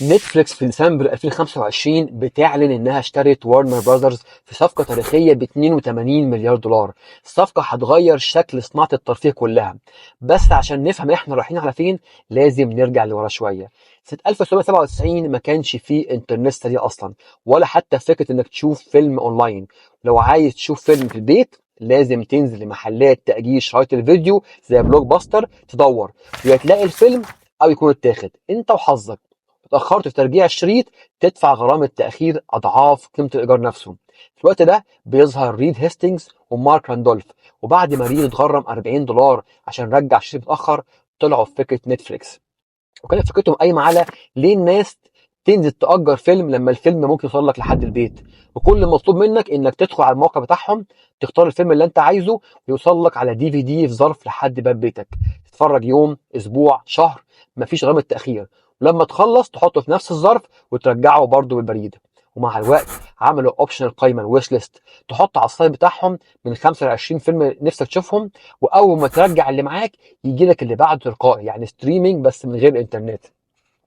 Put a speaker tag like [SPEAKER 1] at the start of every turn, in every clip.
[SPEAKER 1] نتفليكس في ديسمبر 2025 بتعلن انها اشترت وارنر براذرز في صفقة تاريخية ب 82 مليار دولار. الصفقة هتغير شكل صناعة الترفيه كلها. بس عشان نفهم احنا رايحين على فين لازم نرجع لورا شوية. سنة 1997 ما كانش فيه انترنت سريع اصلا، ولا حتى فكرة انك تشوف فيلم اونلاين. لو عايز تشوف فيلم في البيت لازم تنزل لمحلات تأجير شرايط الفيديو زي بلوك باستر تدور، ويا تلاقي الفيلم او يكون اتاخد انت وحظك. اتأخرت في ترجيع الشريط تدفع غرامة تأخير أضعاف قيمة الإيجار نفسه. في الوقت ده بيظهر ريد هيستينجز ومارك راندولف، وبعد ما ريد اتغرم $40 عشان رجع الشريط متأخر طلعوا في فكرة نتفليكس. وكانت فكرتهم قايمة على ليه الناس تنزل تأجر فيلم لما الفيلم ممكن يوصل لك لحد البيت، وكل المطلوب منك انك تدخل على الموقع بتاعهم تختار الفيلم اللي انت عايزه ويوصل لك على دي في دي في ظرف لحد باب بيتك، تتفرج يوم اسبوع شهر، مفيش غرامة تأخير، ولما تخلص تحطه في نفس الظرف وترجعه برضه بالبريد. ومع الوقت عملوا اوبشن القايمه الويش ليست، تحط على السايت بتاعهم من 5 ل 20 فيلم نفسك تشوفهم، واول ما ترجع اللي معاك يجي لك اللي بعده تلقائي، يعني ستريمينج بس من غير انترنت.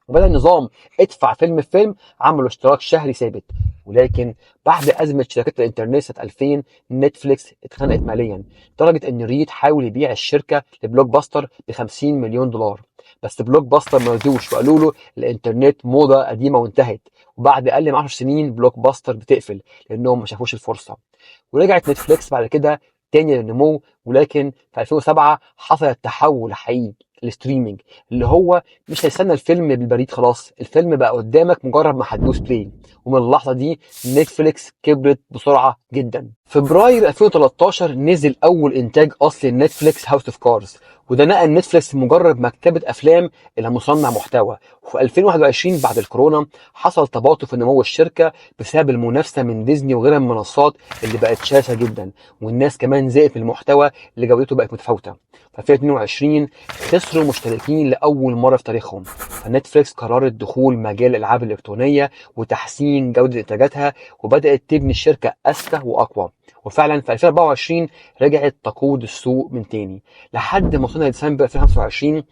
[SPEAKER 1] وبدل نظام ادفع فيلم في فيلم عملوا اشتراك شهري ثابت. ولكن بعد أزمة شركات الإنترنت سنة 2000 نتفليكس اتخنقت ماليا لدرجة إن ريد حاول يبيع الشركة لبلوك باستر ب 50 مليون دولار. بس بلوك باستر ما رضيوش وقالوا له الإنترنت موضة قديمة وانتهت، وبعد أقل من 10 سنين بلوك باستر بتقفل لأنهم ما شافوش الفرصة. ورجعت نتفليكس بعد كده تاني للنمو، ولكن في 2007 حصل التحول حقيقي الستريمينج، اللي هو مش هيستنى الفيلم بالبريد، خلاص الفيلم بقى قدامك مجرد ما هتدوس بلاي. ومن اللحظه دي نتفليكس كبرت بسرعه جدا. فبراير 2013 نزل اول انتاج اصلي لنتفليكس هاوس اوف كارز، وده نقل نتفليكس من مجرد مكتبه افلام الى مصنع محتوى. وفي 2021 بعد الكورونا حصل تباطؤ في نمو الشركه بسبب المنافسه من ديزني وغيرها من المنصات اللي بقت شاسعه جدا، والناس كمان زهقت من المحتوى اللي جودته بقت متفاوته. في 2022 خسروا مشتركين لأول مرة في تاريخهم، فنتفليكس قررت دخول مجال الألعاب الإلكترونية وتحسين جودة إنتاجاتها، وبدأت تبني الشركة أذكى وأقوى. وفعلا في 2024 رجعت تقود السوق من تاني لحد ما وصلنا لديسمبر 2025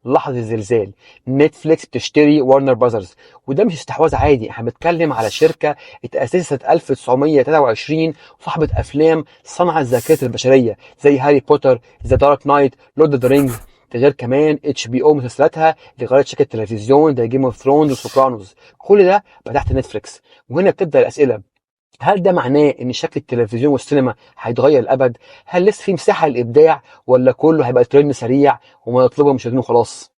[SPEAKER 1] لحظة الزلزال. نتفليكس بتشتري وارنر براذرز، وده مش استحواذ عادي، احنا بنتكلم على شركة اتأسست 1923 وصاحبة أفلام صنعت ذاكرة البشرية زي هاري بوتر، ذا دارك نايت، لورد اوف ذا رينجز. ده غير كمان اتش بي او مسلسلاتها اللي غيرت شكل التلفزيون زي جيم اوف ثرونز وسوبرانوز. كل ده بقى تحت نتفليكس. وهنا بتبدأ الأسئلة، هل ده معناه ان شكل التلفزيون والسينما هيتغير الابد؟ هل لسه في مساحه للابداع، ولا كله هيبقى ترند سريع وما يطلبه مشاهدينه خلاص؟